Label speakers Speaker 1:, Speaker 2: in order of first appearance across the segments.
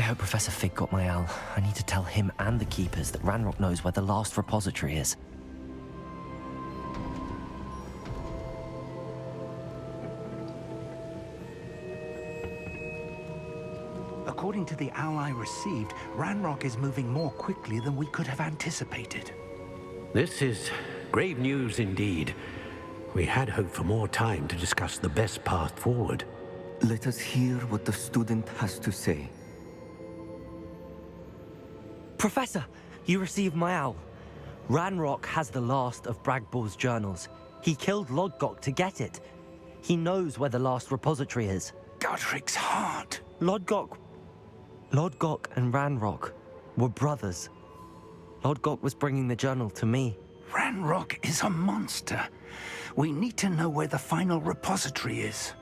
Speaker 1: hope Professor Fig got my owl. I need to tell him and the Keepers that Ranrock knows where the last repository is.
Speaker 2: According to the owl I received, Ranrock is moving more quickly than we could have anticipated.
Speaker 3: This is grave news indeed. We had hoped for more time to discuss the best path forward.
Speaker 4: Let us hear what the student has to say.
Speaker 1: Professor, you received my owl. Ranrock has the last of Bragball's journals. He killed Lodgok to get it. He knows where the last repository is.
Speaker 2: Godric's heart.
Speaker 1: Lodgok and Ranrock were brothers. Lodgok was bringing the journal to me.
Speaker 2: Ranrock is a monster. We need to know where the final repository is.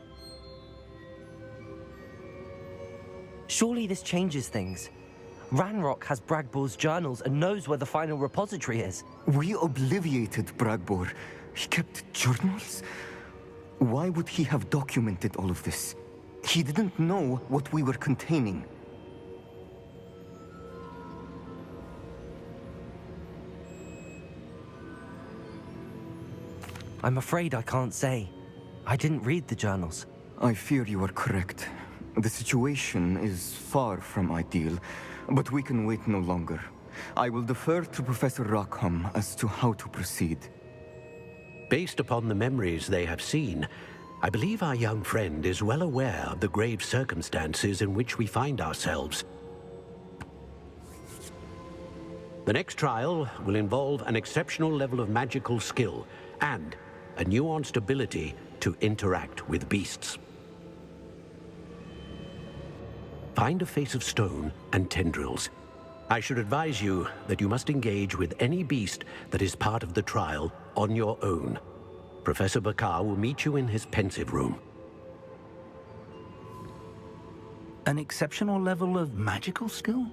Speaker 1: Surely this changes things. Ranrock has Bragball's journals and knows where the final repository is.
Speaker 4: We obliviated Bragbor. He kept journals? Why would he have documented all of this? He didn't know what we were containing.
Speaker 1: I'm afraid I can't say. I didn't read the journals.
Speaker 4: I fear you are correct. The situation is far from ideal, but we can wait no longer. I will defer to Professor Rackham as to how to proceed.
Speaker 3: Based upon the memories they have seen, I believe our young friend is well aware of the grave circumstances in which we find ourselves. The next trial will involve an exceptional level of magical skill and a nuanced ability to interact with beasts. Find a face of stone and tendrils. I should advise you that you must engage with any beast that is part of the trial on your own. Professor Bakar will meet you in his pensive room.
Speaker 2: An exceptional level of magical skill?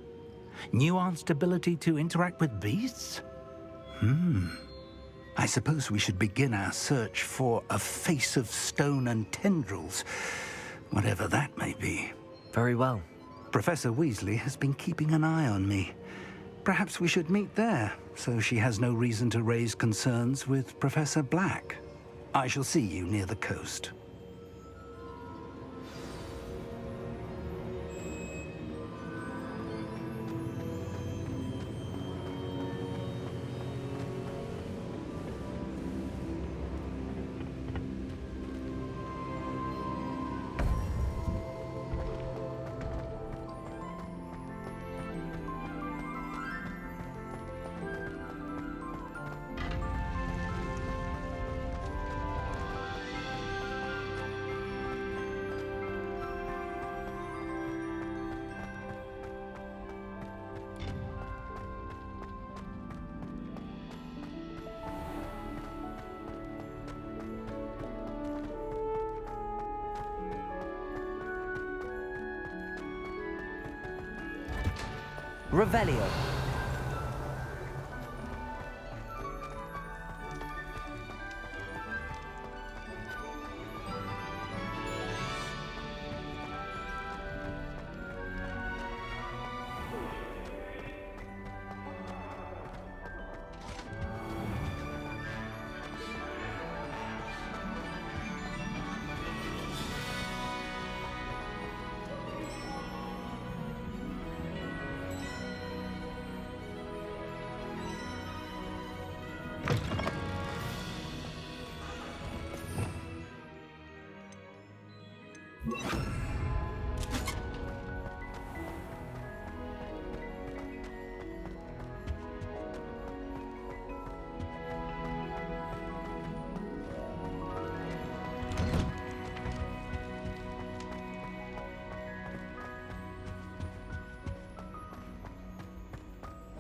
Speaker 2: Nuanced ability to interact with beasts? I suppose we should begin our search for a face of stone and tendrils, whatever that may be.
Speaker 1: Very well.
Speaker 2: Professor Weasley has been keeping an eye on me. Perhaps we should meet there, so she has no reason to raise concerns with Professor Black. I shall see you near the coast.
Speaker 1: Revelio.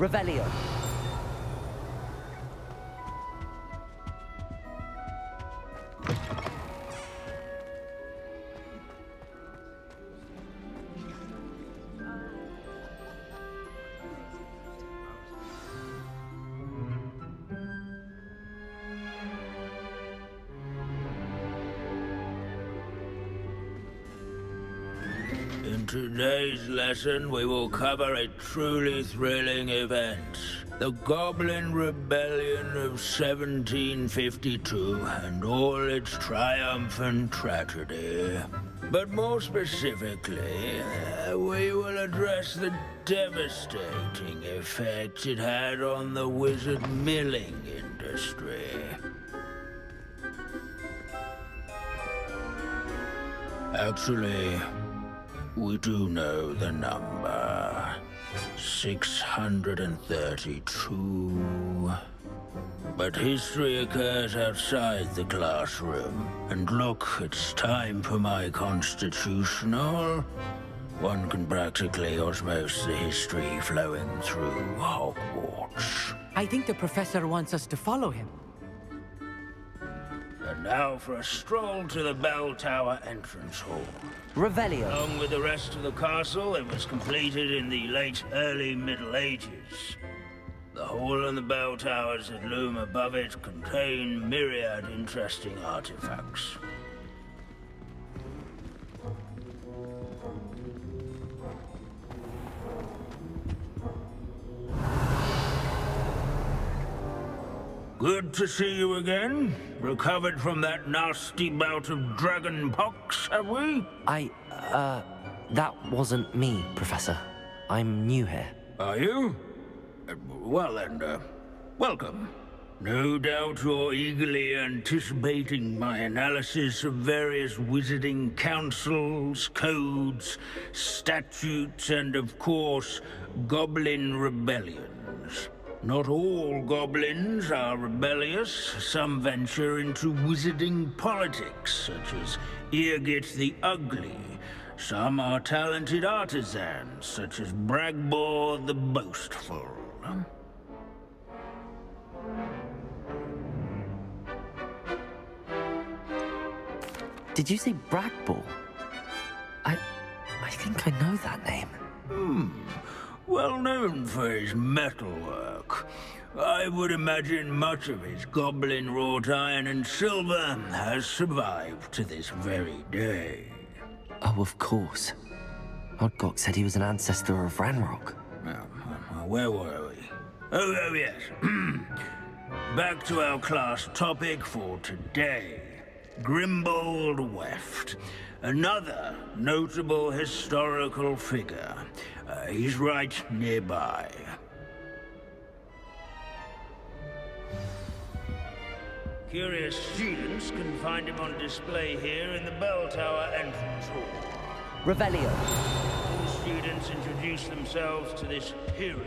Speaker 1: Revelio.
Speaker 5: today's lesson, we will cover a truly thrilling event. The Goblin Rebellion of 1752 and all its triumphant tragedy. But more specifically, we will address the devastating effect it had on the wizard milling industry. Actually, we do know the number. 632. But history occurs outside the classroom. And look, it's time for my constitutional. One can practically osmose the history flowing through Hogwarts.
Speaker 6: I think the professor wants us to follow him.
Speaker 5: And now for a stroll to the Bell Tower entrance hall.
Speaker 1: Revelio.
Speaker 5: Along with the rest of the castle, it was completed in the late early Middle Ages. The hall and the bell towers that loom above it contain myriad interesting artifacts. Good to see you again. Recovered from that nasty bout of dragon pox, have we?
Speaker 1: That wasn't me, Professor. I'm new here.
Speaker 5: Are you? Well then, welcome. No doubt you're eagerly anticipating my analysis of various wizarding councils, codes, statutes, and of course, goblin rebellions. Not all goblins are rebellious. Some venture into wizarding politics, such as Irgit the Ugly. Some are talented artisans, such as Bragbor the Boastful.
Speaker 1: Did you say Bragbor? I think I know that name.
Speaker 5: Well known for his metalwork. I would imagine much of his goblin wrought iron and silver has survived to this very day.
Speaker 1: Oh, of course. Odgok said he was an ancestor of Ranrock.
Speaker 5: Where were we? Oh yes. Back to our class topic for today. Grimbold Weft. Another notable historical figure. He's right nearby. Curious students can find him on display here in the Bell Tower entrance hall.
Speaker 1: Revelio.
Speaker 5: All students introduce themselves to this hero.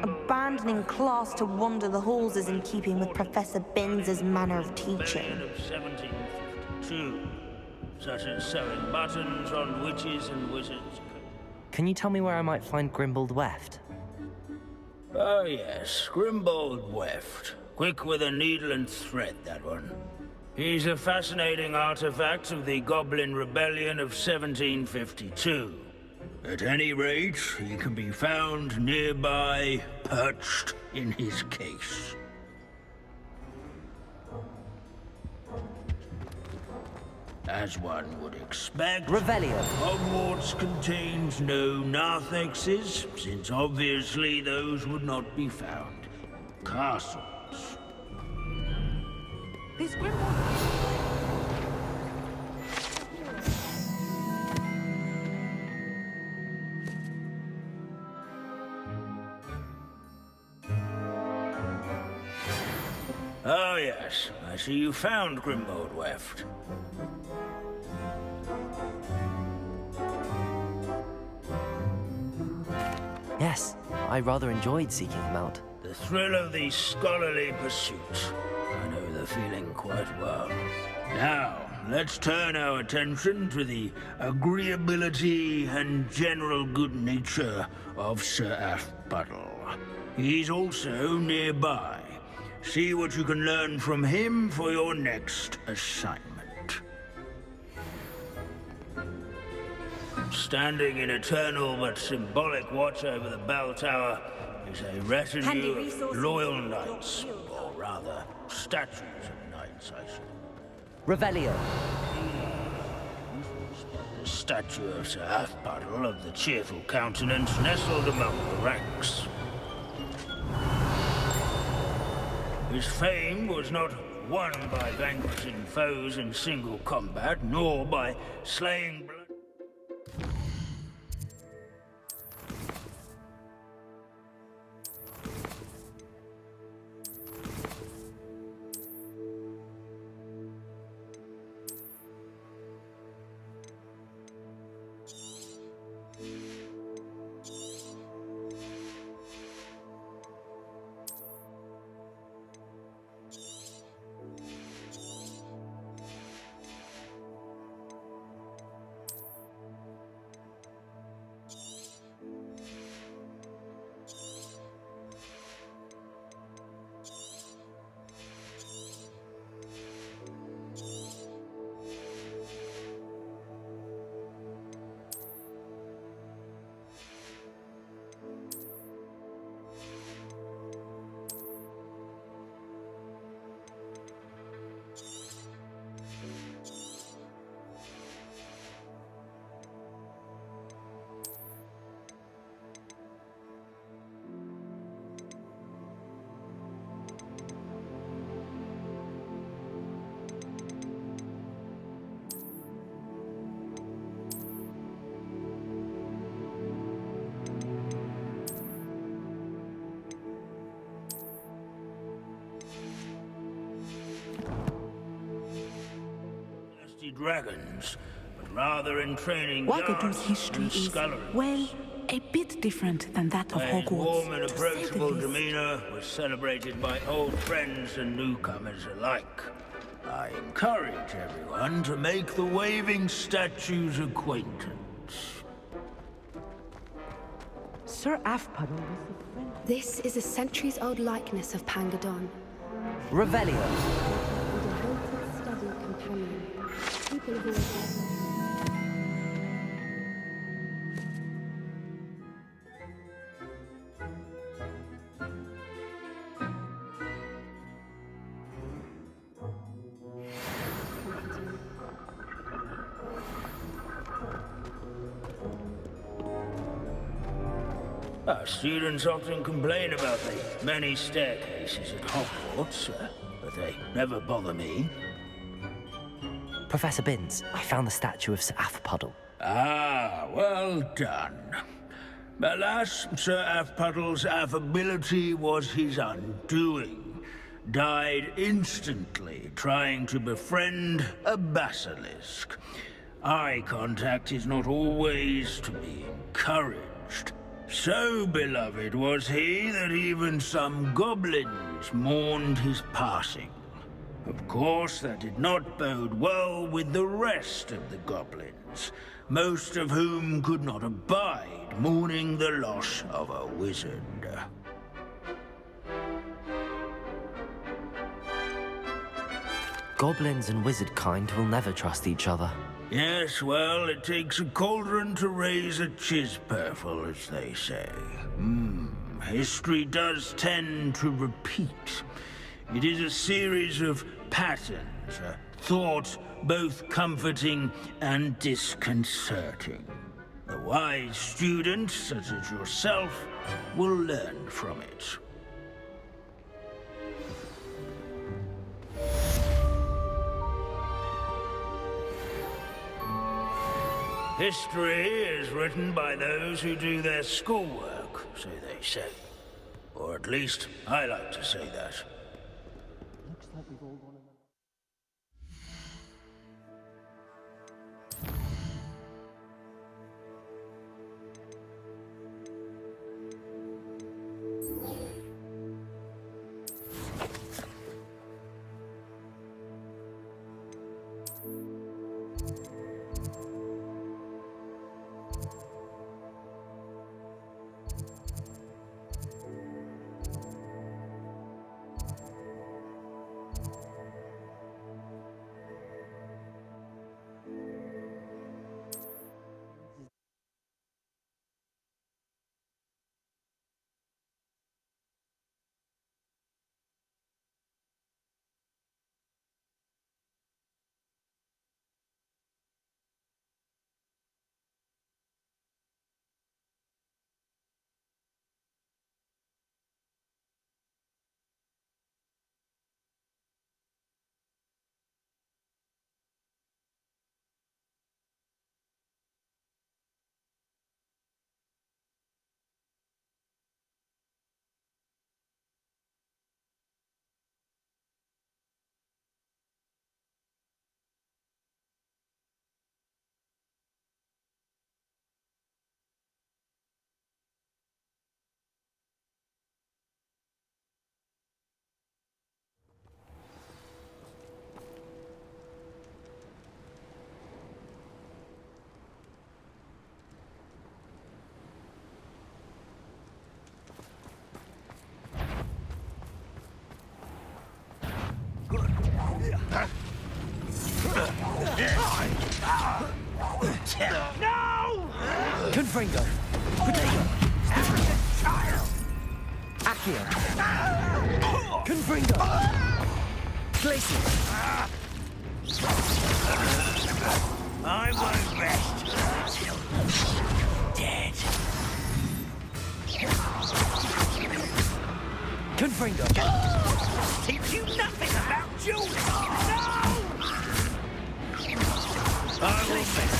Speaker 7: Abandoning class to wander the halls is in keeping with Professor Binns' manner of teaching.
Speaker 5: Of 1752, such as sewing buttons on witches and wizards.
Speaker 1: Can you tell me where I might find Grimbold Weft?
Speaker 5: Oh yes, Grimbold Weft. Quick with a needle and thread, that one. He's a fascinating artifact of the Goblin Rebellion of 1752. At any rate, he can be found nearby, perched in his case. As one would expect,
Speaker 1: Revelio.
Speaker 5: Hogwarts contains no narthexes, since obviously those would not be found. Castles.
Speaker 6: This Grimbold...
Speaker 5: Oh yes, I see you found Grimbold Weft.
Speaker 1: Yes, I rather enjoyed seeking him out.
Speaker 5: The thrill of the scholarly pursuit. I know the feeling quite well. Now, let's turn our attention to the agreeability and general good nature of Sir Athbuddle. He's also nearby. See what you can learn from him for your next assignment. Standing in eternal but symbolic watch over the bell tower is a retinue of loyal knights, or rather, statues of knights, I should.
Speaker 1: Revelio.
Speaker 5: The statue of Sir Half-Puddle of the cheerful countenance nestled among the ranks. His fame was not won by vanquishing foes in single combat, nor by slaying blood. Dragons, but rather in training
Speaker 8: Wagadu's
Speaker 5: guards
Speaker 8: history
Speaker 5: and
Speaker 8: is,
Speaker 5: sculleries.
Speaker 8: well, a bit different than that of
Speaker 5: His
Speaker 8: Hogwarts,
Speaker 5: warm and
Speaker 8: to say the
Speaker 5: approachable
Speaker 8: least.
Speaker 5: demeanor was celebrated by old friends and newcomers alike. I encourage everyone to make the waving statue's acquaintance.
Speaker 6: Sir Half-Puddle was a friend.
Speaker 9: This is a centuries-old likeness of Pangadon.
Speaker 1: Revelio.
Speaker 9: And a devoted, steady companion. People of all
Speaker 5: Our students often complain about the many staircases at Hogwarts, but they never bother me.
Speaker 1: Professor Binns, I found the statue of Sir Half-Puddle.
Speaker 5: Ah, well done. Alas, Sir Half-Puddle's affability was his undoing. Died instantly trying to befriend a basilisk. Eye contact is not always to be encouraged. So beloved was he that even some goblins mourned his passing. Of course, that did not bode well with the rest of the goblins, most of whom could not abide mourning the loss of a wizard.
Speaker 1: Goblins and wizard kind will never trust each other.
Speaker 5: Yes, well, it takes a cauldron to raise a chisperful, as they say. History does tend to repeat. It is a series of patterns, a thought both comforting and disconcerting. The wise student, such as yourself, will learn from it. History is written by those who do their schoolwork, so they say. Or at least, I like to say that.
Speaker 1: Confringo! Potato! Accio! Confringo! Glacier!
Speaker 5: I won't rest until you're dead.
Speaker 1: Confringo!
Speaker 5: Teach you nothing about dueling! No! I will miss.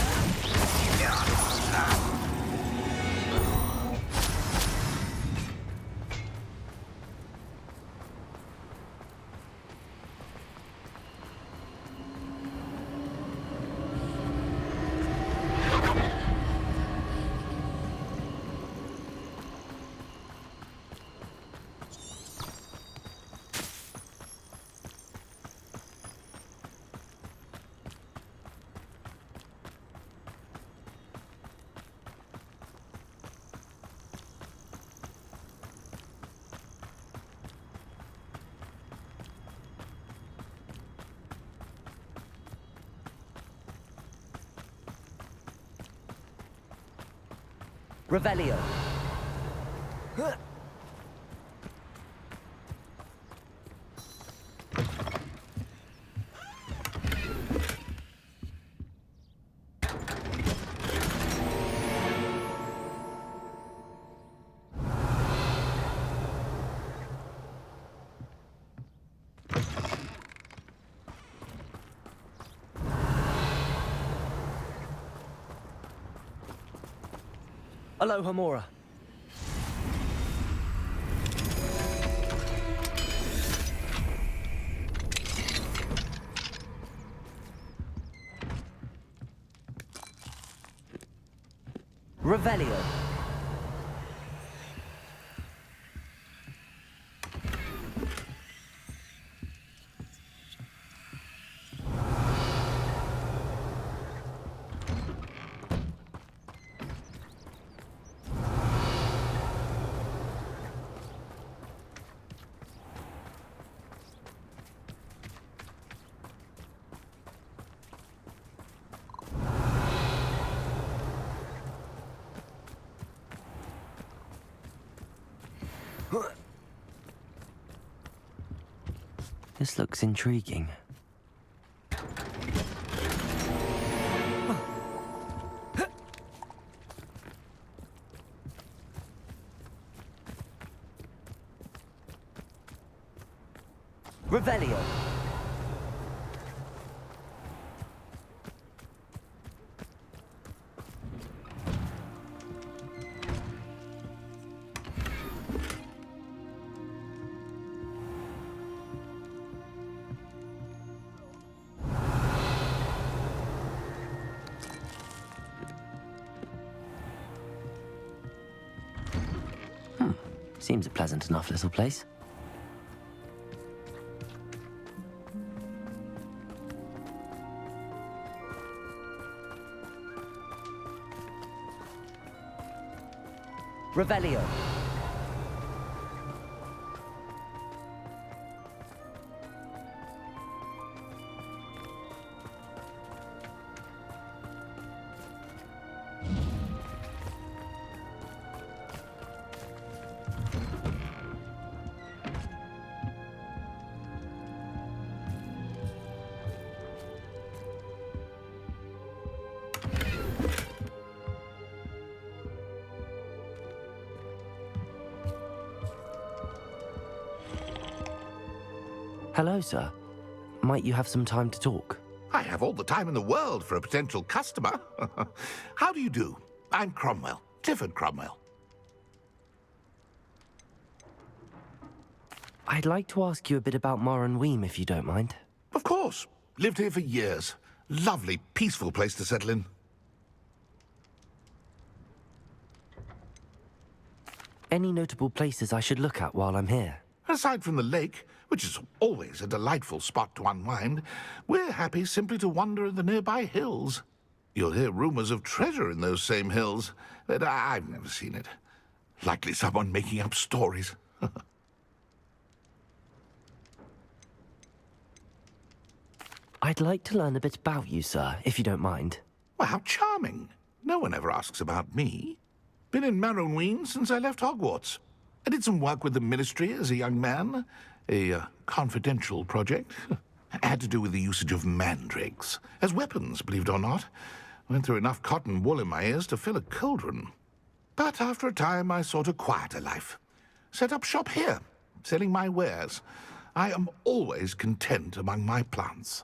Speaker 1: Revelio! Aloha Mora. Revelio. This looks intriguing. Revelio. Seems a pleasant enough little place. Revelio. Hello, sir. Might you have some time to talk?
Speaker 10: I have all the time in the world for a potential customer. How do you do? I'm Cromwell, Clifford Cromwell.
Speaker 1: I'd like to ask you a bit about Moran Weem, if you don't mind.
Speaker 10: Of course. Lived here for years. Lovely, peaceful place to settle in.
Speaker 1: Any notable places I should look at while I'm here?
Speaker 10: Aside from the lake, which is always a delightful spot to unwind, we're happy simply to wander in the nearby hills. You'll hear rumors of treasure in those same hills, but I've never seen it. Likely someone making up stories.
Speaker 1: I'd like to learn a bit about you, sir, if you don't mind.
Speaker 10: Well, how charming. No one ever asks about me. Been in Marrowween since I left Hogwarts. I did some work with the Ministry as a young man. A confidential project. Had to do with the usage of mandrakes. As weapons, believe it or not. Went through enough cotton wool in my ears to fill a cauldron. But after a time, I sought a quieter life. Set up shop here, selling my wares. I am always content among my plants.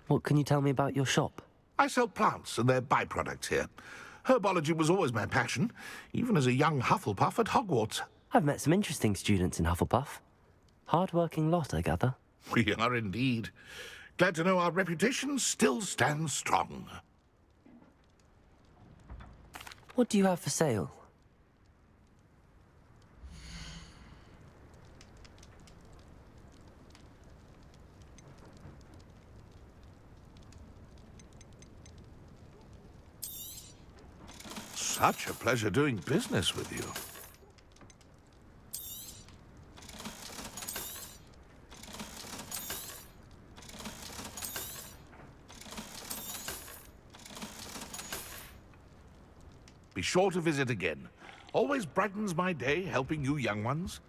Speaker 1: What can you tell me about your shop?
Speaker 10: I sell plants and their byproducts here. Herbology was always my passion, even as a young Hufflepuff at Hogwarts.
Speaker 1: I've met some interesting students in Hufflepuff. Hard-working lot, I gather.
Speaker 10: We are indeed. Glad to know our reputation still stands strong.
Speaker 1: What do you have for sale?
Speaker 10: Such a pleasure doing business with you. Be sure to visit again. Always brightens my day helping you young ones.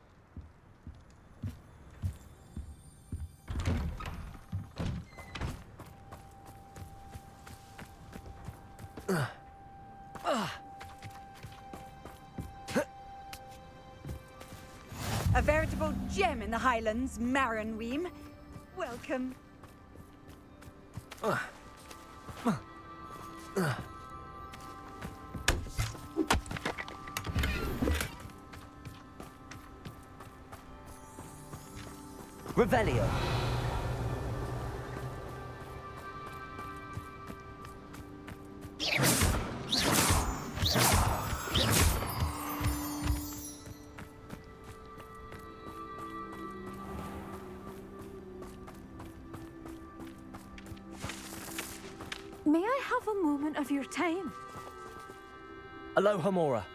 Speaker 11: A veritable gem in the Highlands, Marrowween. Welcome.
Speaker 1: Revelio.
Speaker 11: May I have a moment of your time?
Speaker 1: Aloha Mora.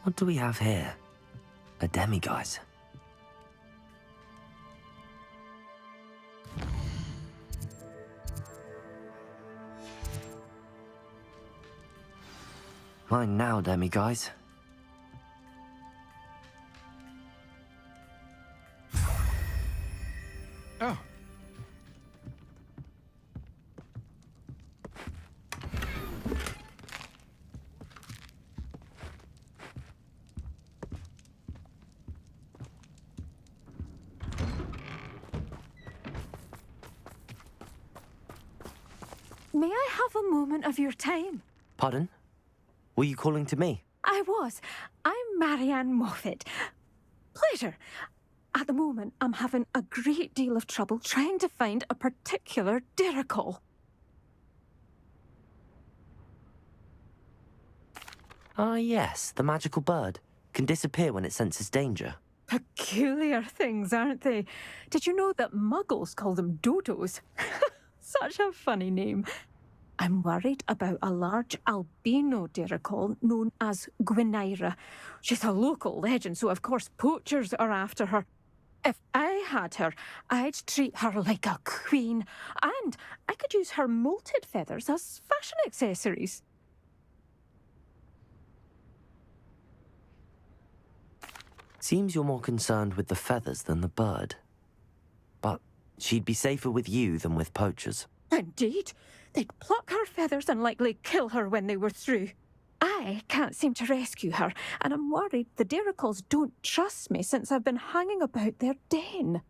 Speaker 1: What do we have here? A demiguise. Mine now, demiguise.
Speaker 10: Oh.
Speaker 11: May I have a moment of your time?
Speaker 1: Pardon? Were you calling to me?
Speaker 11: I was. I'm Marianne Moffat. Pleasure. At the moment, I'm having a great deal of trouble trying to find a particular Diricol.
Speaker 1: Ah, yes, the magical bird. Can disappear when it senses danger.
Speaker 11: Peculiar things, aren't they? Did you know that muggles call them dodos? Such a funny name. I'm worried about a large albino Diricol known as Gwynaira. She's a local legend, so of course poachers are after her. If I had her, I'd treat her like a queen, and I could use her molted feathers as fashion accessories.
Speaker 1: Seems you're more concerned with the feathers than the bird. But she'd be safer with you than with poachers.
Speaker 11: Indeed. They'd pluck her feathers and likely kill her when they were through. I can't seem to rescue her, and I'm worried the Diricols don't trust me since I've been hanging about their den.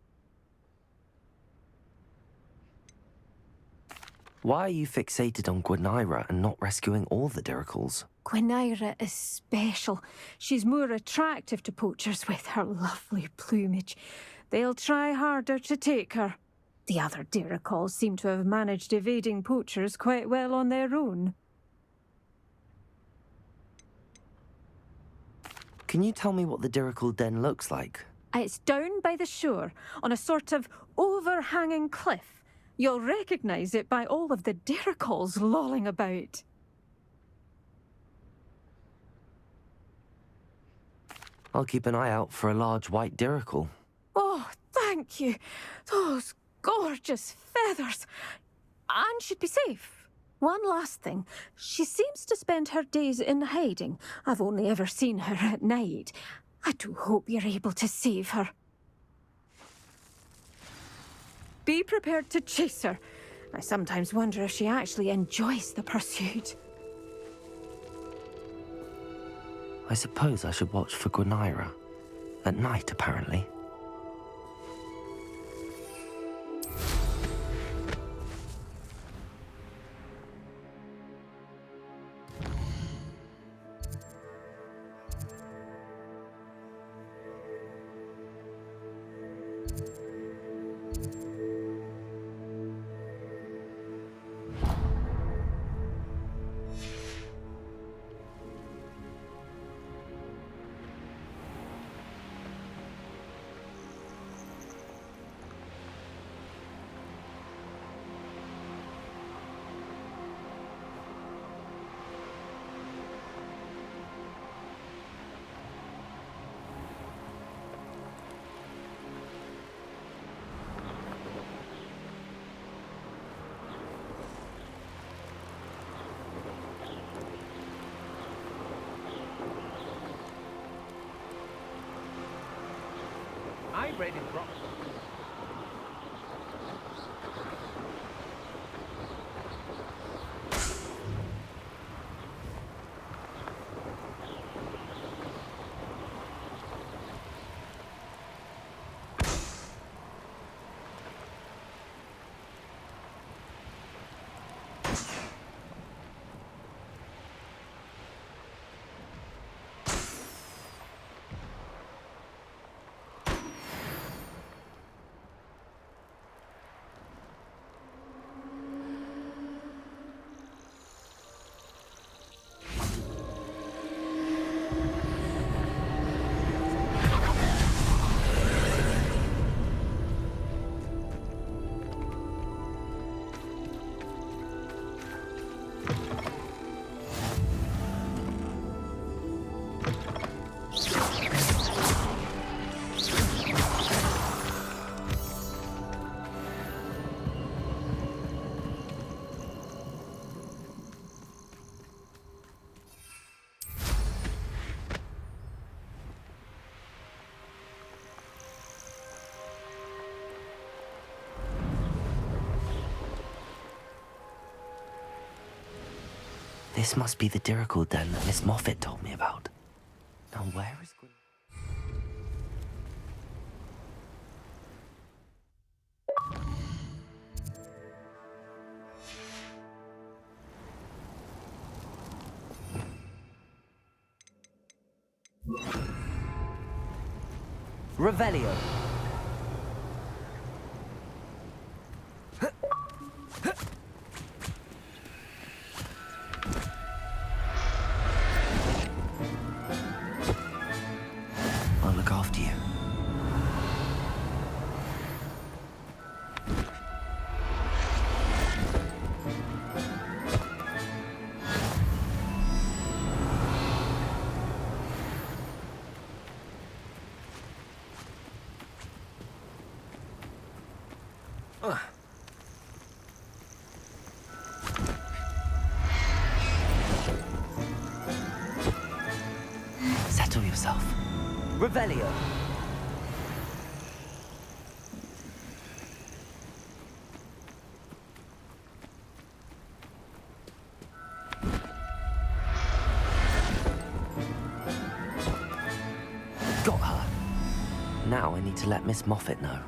Speaker 1: Why are you fixated on Gwynaira and not rescuing all the Diricols?
Speaker 11: Gwynaira is special. She's more attractive to poachers with her lovely plumage. They'll try harder to take her. The other Diricols seem to have managed evading poachers quite well on their own.
Speaker 1: Can you tell me what the Diricol den looks like?
Speaker 11: It's down by the shore, on a sort of overhanging cliff. You'll recognise it by all of the derricals lolling about.
Speaker 1: I'll keep an eye out for a large white dirical.
Speaker 11: Oh, thank you. Those gorgeous feathers. And she'd be safe. One last thing. She seems to spend her days in hiding. I've only ever seen her at night. I do hope you're able to save her. Be prepared to chase her. I sometimes wonder if she actually enjoys the pursuit.
Speaker 1: I suppose I should watch for Gwynaira. At night, apparently.
Speaker 12: I read in Brock.
Speaker 1: This must be the dirical den that Miss Moffat told me about. Now where is Gwyn... Revelio. I'll look after you. Settle yourself. Revelio. Got her. Now I need to let Miss Moffat know.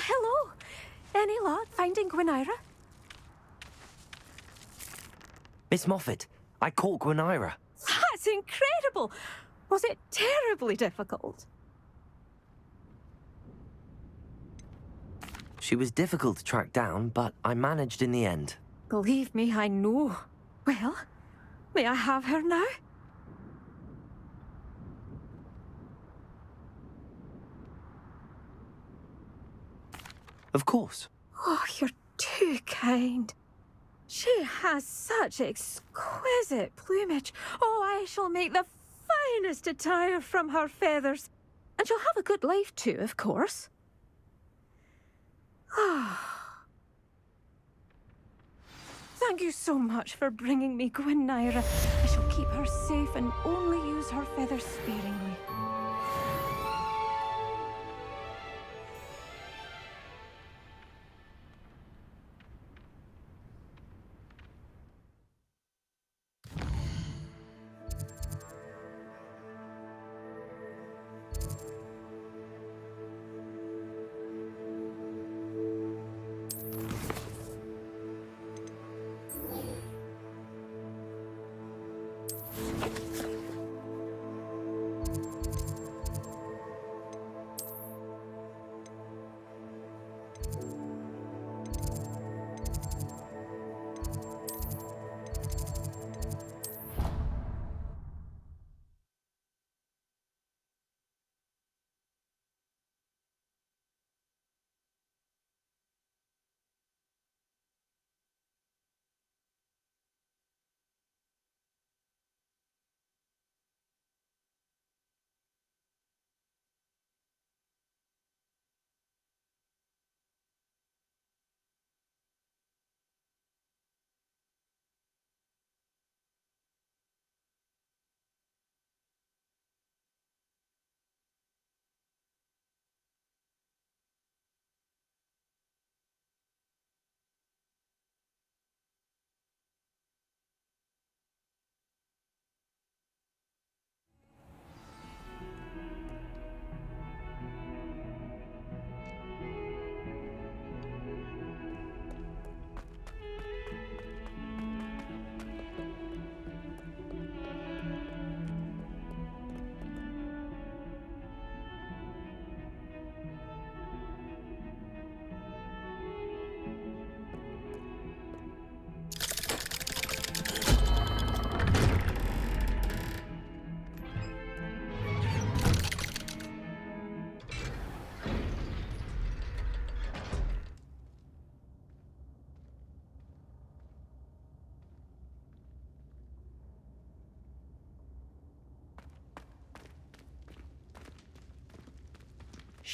Speaker 11: hello. Any luck finding Gwynaira?
Speaker 1: Miss Moffat, I caught Gwynaira.
Speaker 11: That's incredible. Was it terribly difficult?
Speaker 1: She was difficult to track down, but I managed in the end.
Speaker 11: Believe me, I know. Well, may I have her now?
Speaker 1: Of course.
Speaker 11: Oh, you're too kind. She has such exquisite plumage. Oh, I shall make the finest attire from her feathers. And she'll have a good life too, of course. Ah. Thank you so much for bringing me Gwynaira. I shall keep her safe and only use her feathers sparingly.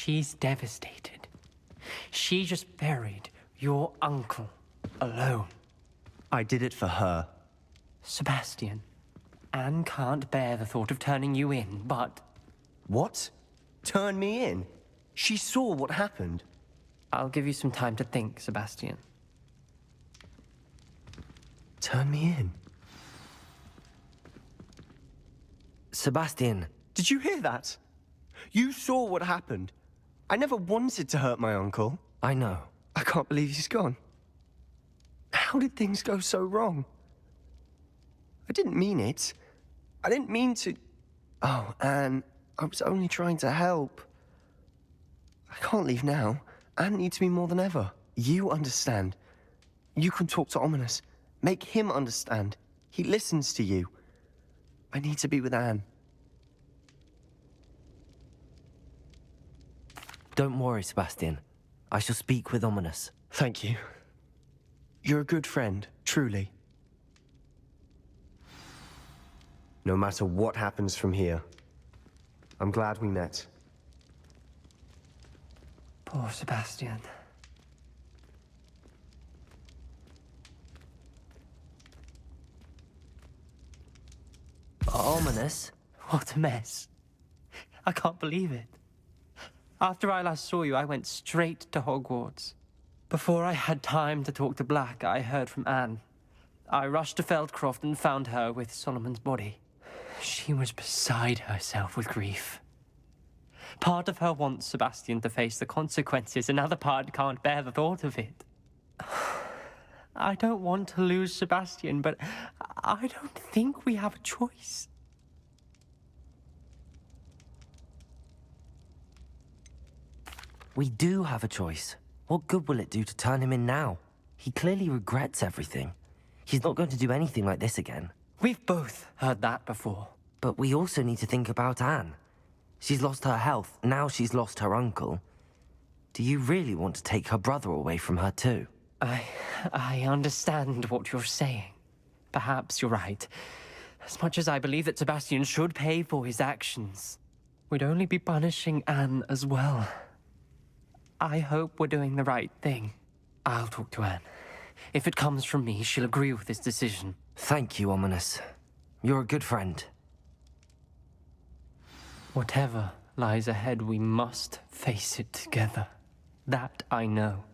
Speaker 12: She's devastated. She just buried your uncle alone.
Speaker 13: I did it for her.
Speaker 12: Sebastian, Anne can't bear the thought of turning you in, but...
Speaker 13: What? Turn me in? She saw what happened.
Speaker 12: I'll give you some time to think, Sebastian.
Speaker 13: Turn me in?
Speaker 1: Sebastian.
Speaker 13: Did you hear that? You saw what happened. I never wanted to hurt my uncle.
Speaker 1: I know.
Speaker 13: I can't believe he's gone. How did things go so wrong? I didn't mean it. I didn't mean to... Oh, Anne, I was only trying to help. I can't leave now. Anne needs me more than ever. You understand. You can talk to Ominous. Make him understand. He listens to you. I need to be with Anne.
Speaker 1: Don't worry, Sebastian. I shall speak with Ominous.
Speaker 13: Thank you. You're a good friend, truly. No matter what happens from here, I'm glad we met.
Speaker 12: Poor Sebastian.
Speaker 1: Ominous?
Speaker 12: What a mess. I can't believe it. After I last saw you, I went straight to Hogwarts. Before I had time to talk to Black, I heard from Anne. I rushed to Feldcroft and found her with Solomon's body. She was beside herself with grief. Part of her wants Sebastian to face the consequences, another part can't bear the thought of it. I don't want to lose Sebastian, but I don't think we have a choice.
Speaker 1: We do have a choice. What good will it do to turn him in now? He clearly regrets everything. He's not going to do anything like this again.
Speaker 12: We've both heard that before.
Speaker 1: But we also need to think about Anne. She's lost her health, now she's lost her uncle. Do you really want to take her brother away from her too?
Speaker 12: I understand what you're saying. Perhaps you're right. As much as I believe that Sebastian should pay for his actions, we'd only be punishing Anne as well. I hope we're doing the right thing. I'll talk to Anne. If it comes from me, she'll agree with this decision.
Speaker 1: Thank you, Ominous. You're a good friend.
Speaker 12: Whatever lies ahead, we must face it together. That I know.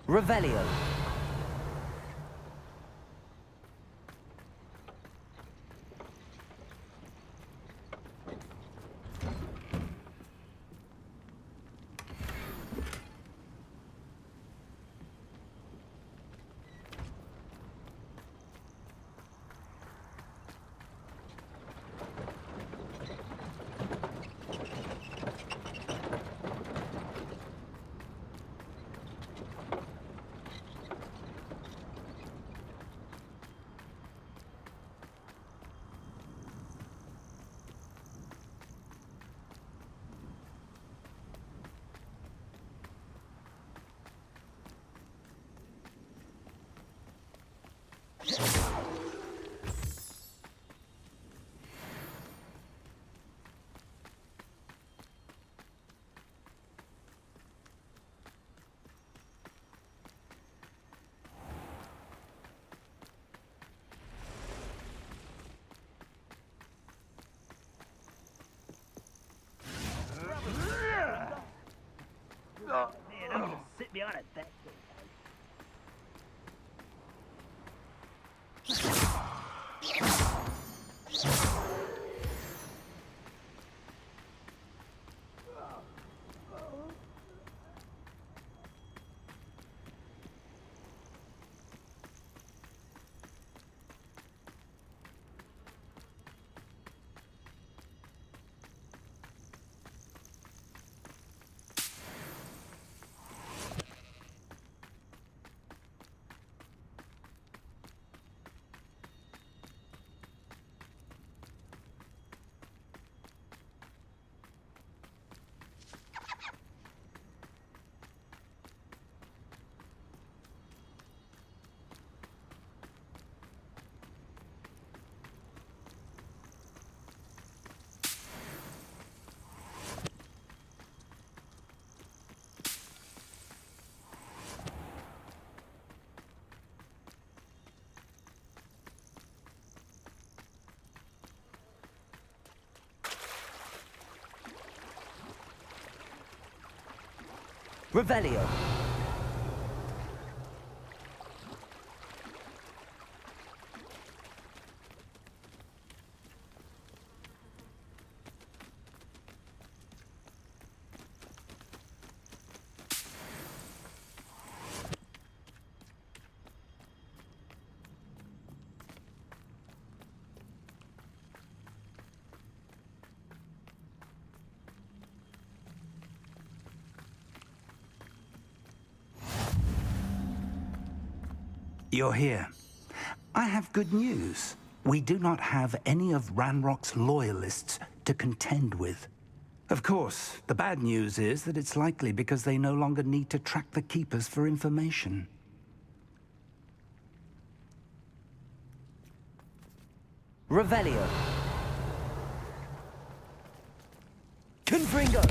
Speaker 1: Revelio.
Speaker 14: Man, I'm gonna sit behind a that thing.
Speaker 1: Revelio.
Speaker 2: You're here. I have good news. We do not have any of Ranrock's loyalists to contend with. Of course, the bad news is that it's likely because they no longer need to track the Keepers for information.
Speaker 1: Revelio. Confringo.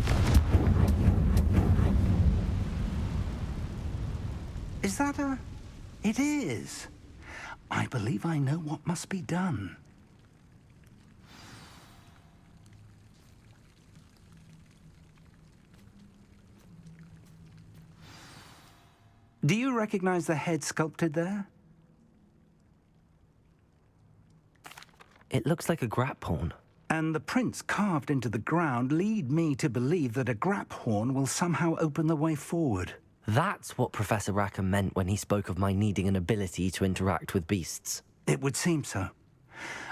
Speaker 2: Is that a... It is. I believe I know what must be done. Do you recognize the head sculpted there?
Speaker 1: It looks like a grap horn.
Speaker 2: And the prints carved into the ground lead me to believe that a grap horn will somehow open the way forward.
Speaker 1: That's what Professor Rackham meant when he spoke of my needing an ability to interact with beasts.
Speaker 2: It would seem so.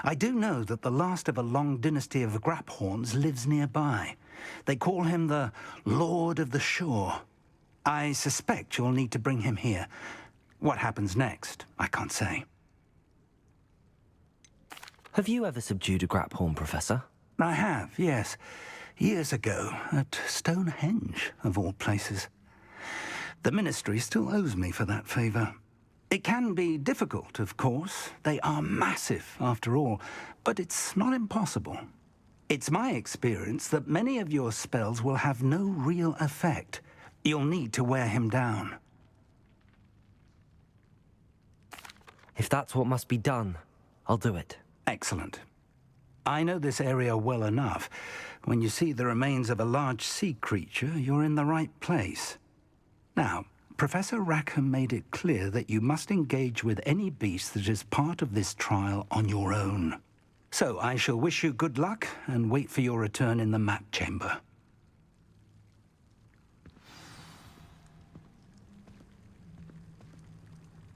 Speaker 2: I do know that the last of a long dynasty of grap horns lives nearby. They call him the Lord of the Shore. I suspect you'll need to bring him here. What happens next, I can't say.
Speaker 1: Have you ever subdued a grap horn, Professor?
Speaker 2: I have, yes. Years ago, at Stonehenge, of all places. The Ministry still owes me for that favor. It can be difficult, of course. They are massive, after all, but it's not impossible. It's my experience that many of your spells will have no real effect. You'll need to wear him down.
Speaker 1: If that's what must be done, I'll do it.
Speaker 2: Excellent. I know this area well enough. When you see the remains of a large sea creature, you're in the right place. Now, Professor Rackham made it clear that you must engage with any beast that is part of this trial on your own. So I shall wish you good luck and wait for your return in the map chamber.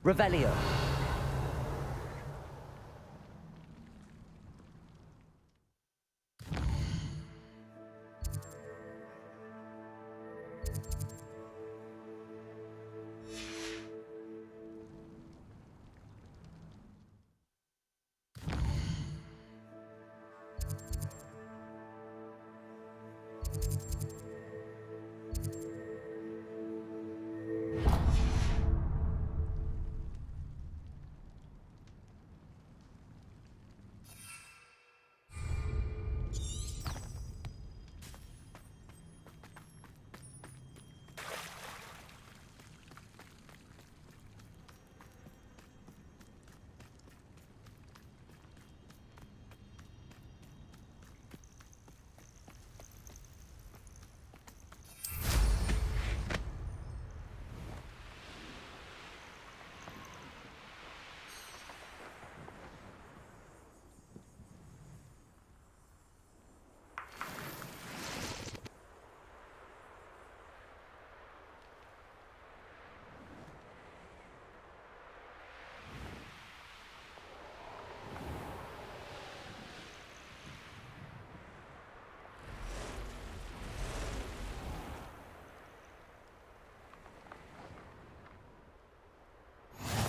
Speaker 1: Revelio.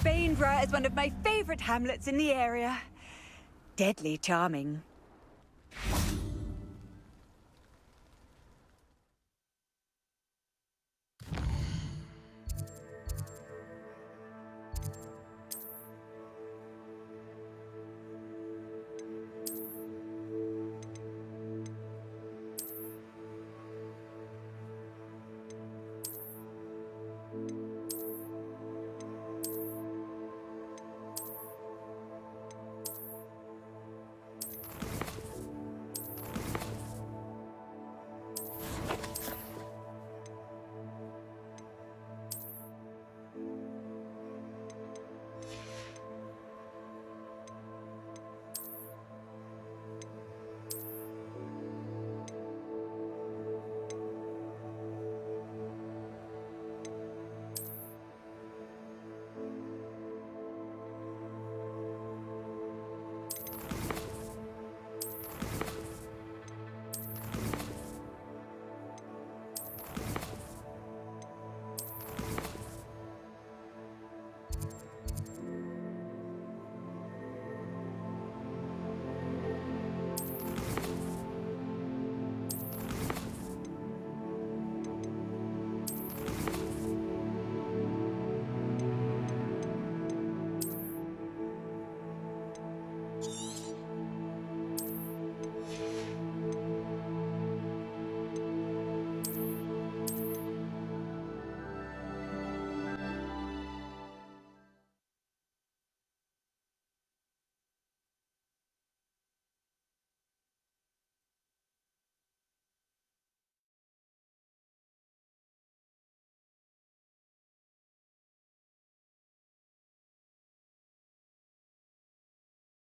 Speaker 15: Bainborough is one of my favourite hamlets in the area. Deadly charming.